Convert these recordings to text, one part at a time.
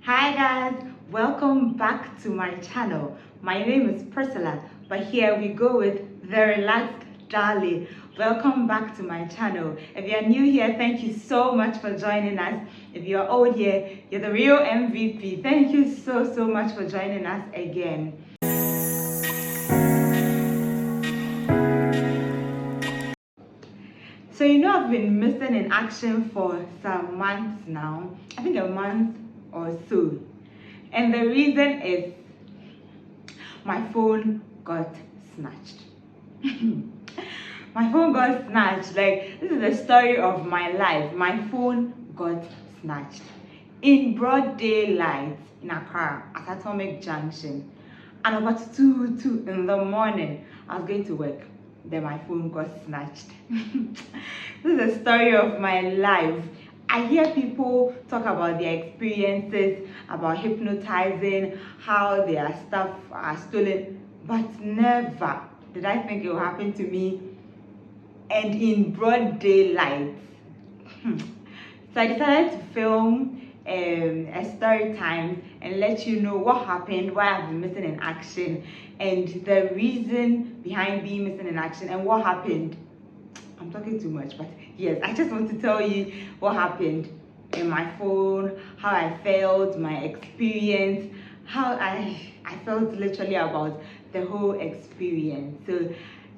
Hi guys, welcome back to my channel. My name is Priscilla, but here we go with the relaxed Dali. Welcome back to my channel. If you're new here, thank you so much for joining us. If you're old here, you're the real MVP. Thank you so much for joining us again. So I've been missing in action for some months now. I think a month or so. And the reason is my phone got snatched. My phone got snatched. Like, this is the story of my life. My phone got snatched in broad daylight in Accra at Atomic Junction. And about 2 in the morning, I was going to work. Then my phone got snatched. This is the story of my life. I hear people talk about their experiences, about hypnotizing, how their stuff are stolen, but never did I think it would happen to me, and in broad daylight. So I decided to film a story time and let you know what happened, why I've been missing in action, and the reason behind being missing in action and what happened. I'm talking too much, but yes, I just want to tell you what happened in my phone, how I felt, my experience, how I felt literally about the whole experience. So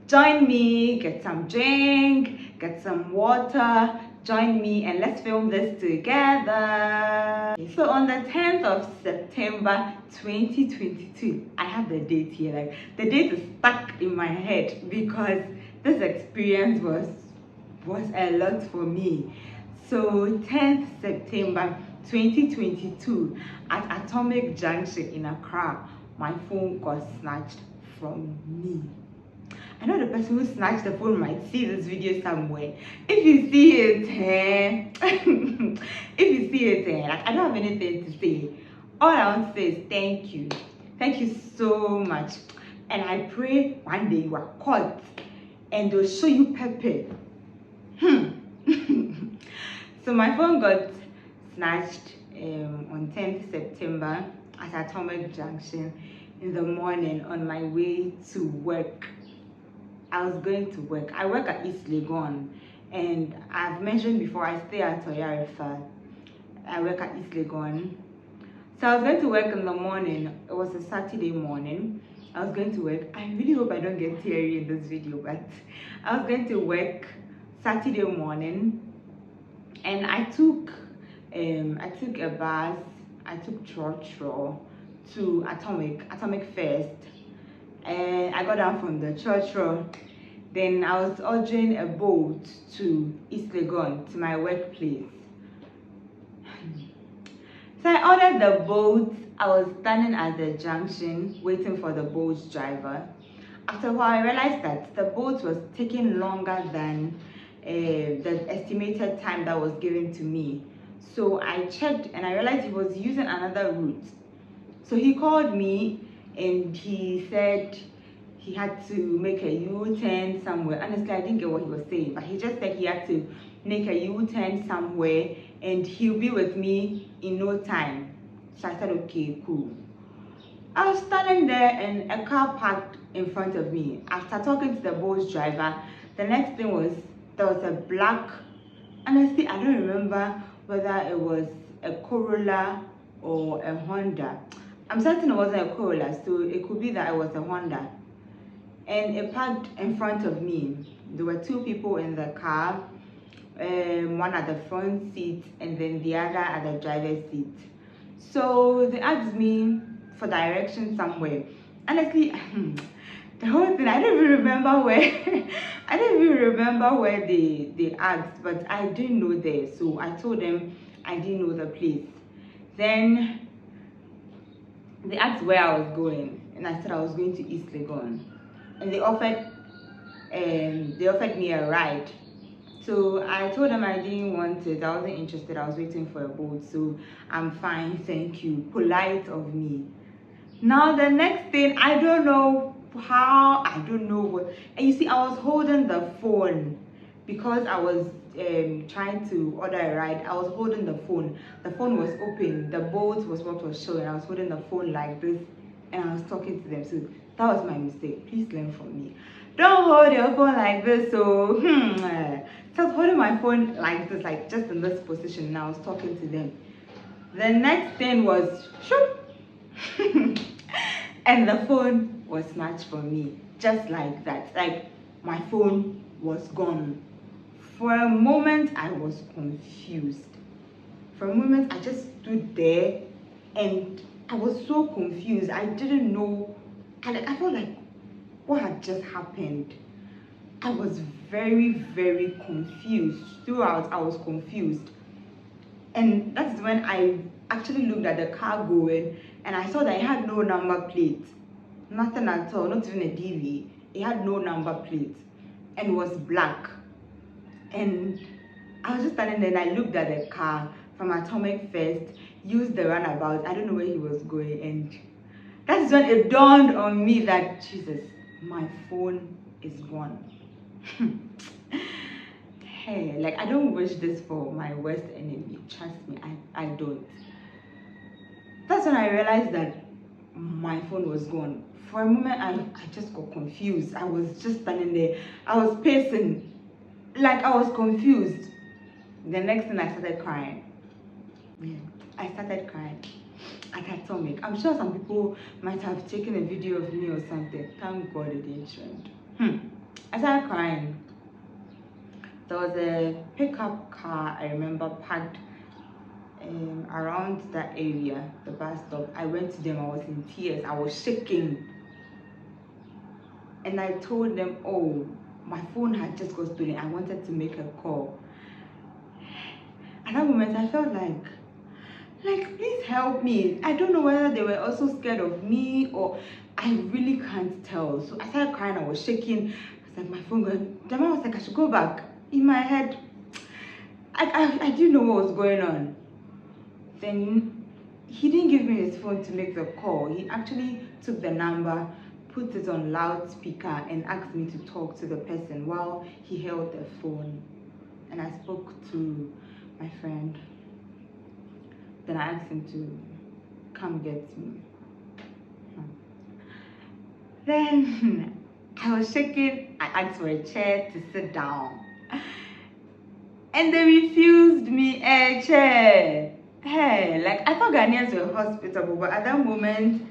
join me, get some drink, get some water, join me and let's film this together. So on the 10th of September 2022, I have the date here. Like, the date is stuck in my head because this experience was a lot for me. So 10th September 2022 at Atomic Junction in Accra, my phone got snatched from me. I know the person who snatched the phone might see this video somewhere. If you see it, if you see it, like, I don't have anything to say. All I want to say is thank you. Thank you so much. And I pray one day you are caught and they'll show you pepper. So my phone got snatched on 10th September at Atomic Junction in the morning on my way to work. I was going to work. I work at East Legon, and I've mentioned before I stay at Toyarifa. I work at East Legon. So I was going to work in the morning. It was a Saturday morning. I was going to work. I really hope I don't get teary in this video, but I was going to work Saturday morning, and I took a bus. I took Church to Atomic first. And I got down from the Church Road. Then I was ordering a boat to East Legon, to my workplace. So I ordered the boat. I was standing at the junction waiting for the boat's driver. After a while, I realized that the boat was taking longer than the estimated time that was given to me. So I checked and I realized he was using another route. So he called me and he said he had to make a U-turn somewhere. Honestly, I didn't get what he was saying, but he just said he had to make a U-turn somewhere and he'll be with me in no time. So I said, okay, cool. I was standing there and a car parked in front of me. After talking to the boat's driver, the next thing was there was a black, honestly, I don't remember whether it was a Corolla or a Honda. I'm certain it wasn't a Corolla, so it could be that it was a Honda. And it parked in front of me. There were two people in the car, one at the front seat and then the other at the driver's seat. So they asked me for direction somewhere. Honestly, the whole thing, I don't even remember where I don't even remember where they asked, but I didn't know there. So I told them I didn't know the place. Then they asked where I was going, and I said I was going to East Legon, and they offered me a ride. So I told them I didn't want it. I wasn't interested. I was waiting for a boat, so I'm fine, thank you. Polite of me. Now the next thing, I don't know how, I don't know what. And you see, I was holding the phone because I was trying to order a ride, I was holding the phone. The phone was open, the bolt was what was showing. I was holding the phone like this and I was talking to them. So that was my mistake. Please learn from me. Don't hold your phone like this. So I was holding my phone like this, like just in this position, and I was talking to them. The next thing was shoop. And the phone was snatched from me, just like that. Like my phone was gone. For a moment, I was confused. For a moment, I just stood there and I was so confused. I didn't know. I felt like what had just happened. I was very, very confused. Throughout, I was confused. And that's when I actually looked at the car going and I saw that it had no number plate. Nothing at all, not even a DV. It had no number plate and it was black. And I was just standing there and I looked at the car from Atomic first, used the runabout. I don't know where he was going, and that's when it dawned on me that Jesus, my phone is gone. Hey, like I don't wish this for my worst enemy. Trust me, I don't. That's when I realized that my phone was gone. For a moment, I just got confused. I was just standing there. I was pacing. Like I was confused. The next thing I started crying. Yeah, I started crying at Atomic. I'm sure some people might have taken a video of me or something. Thank God it didn't trend. I started crying. There was a pickup car, I remember, parked around that area, the bus stop. I went to them, I was in tears, I was shaking. And I told them, oh, my phone had just got stolen. I wanted to make a call. At that moment, I felt like, please help me. I don't know whether they were also scared of me or I really can't tell. So I started crying, I was shaking. I was like, my phone going. The man was like, I should go back. In my head, I didn't know what was going on. Then he didn't give me his phone to make the call. He actually took the number, put it on loudspeaker, and asked me to talk to the person while he held the phone. And I spoke to my friend. Then I asked him to come get me. Then I was shaking. I asked for a chair to sit down. And they refused me a chair. Hey, like I thought Ghanaians were hospitable, but at that moment,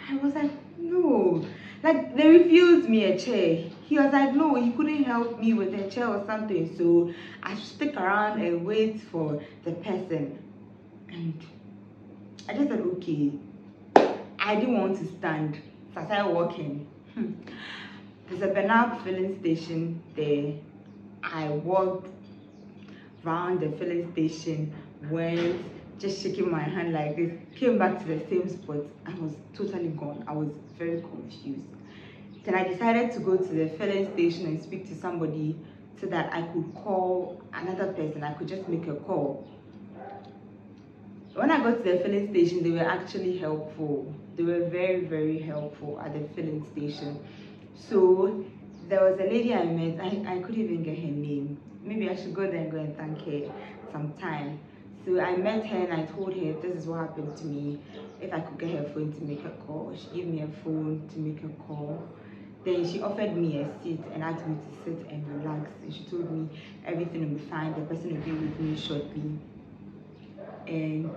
I was like, no. Like they refused me a chair. He was like, no, he couldn't help me with a chair or something, so I should stick around and wait for the person. And I just said, okay. I didn't want to stand, so I started walking. There's a Benab filling station there. I walked around the filling station, went, just shaking my hand like this, came back to the same spot. I was totally gone. I was very confused. Then I decided to go to the filling station and speak to somebody so that I could call another person. I could just make a call. When I got to the filling station, they were actually helpful. They were very, very helpful at the filling station. So there was a lady I met. I couldn't even get her name. Maybe I should go there and go and thank her sometime. So I met her and I told her this is what happened to me. If I could get her phone to make a call. She gave me a phone to make a call. Then she offered me a seat and asked me to sit and relax. And she told me everything will be fine. The person will be with me shortly. And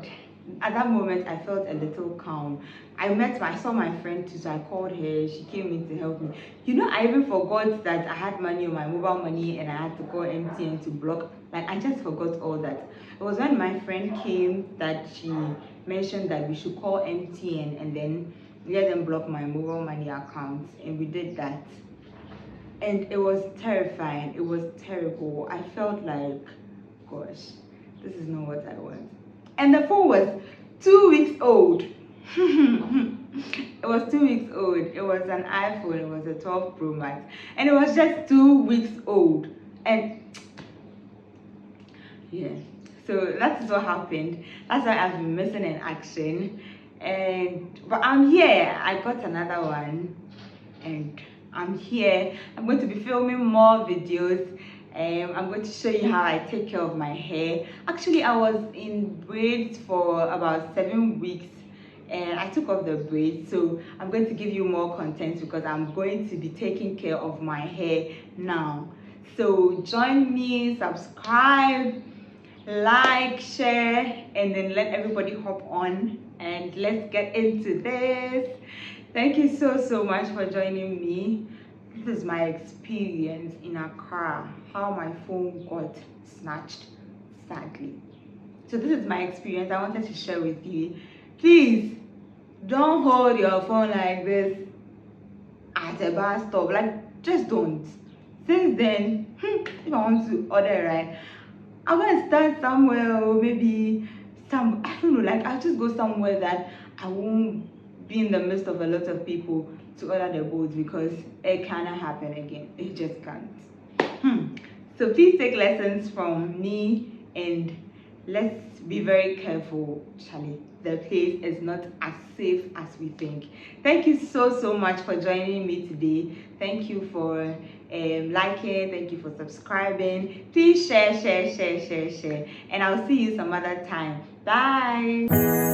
at that moment, I felt a little calm. I saw my friend too, so I called her. She came in to help me. You know, I even forgot that I had money on my mobile money and I had to call MTN to block. Like, I just forgot all that. It was when my friend came that she mentioned that we should call MTN and then let them block my mobile money account. And we did that. And it was terrifying. It was terrible. I felt like, gosh, this is not what I want. And the phone was 2 weeks old. It was 2 weeks old. It was an iPhone. It was a 12 Pro Max. And it was just 2 weeks old. And yeah, so that's what happened. That's why I've been missing in action. But I'm here. I got another one. And I'm here. I'm going to be filming more videos. I'm going to show you how I take care of my hair. Actually, I was in braids for about 7 weeks and I took off the braids, so I'm going to give you more content because I'm going to be taking care of my hair now. So join me, subscribe, like, share, and then let everybody hop on and let's get into this. Thank you so much for joining me. This is my experience in Accra, how my phone got snatched, sadly. So this is my experience I wanted to share with you. Please don't hold your phone like this at a bus stop. Like, just don't. Since then, if I want to order, right, I'm gonna stand somewhere, or maybe I don't know, like I'll just go somewhere that I won't be in the midst of a lot of people to order the goods, because it cannot happen again. It just can't. So please take lessons from me and let's be very careful, Charlie. The place is not as safe as we think. Thank you so much for joining me today. Thank you for liking, thank you for subscribing. Please share, and I'll see you some other time. Bye.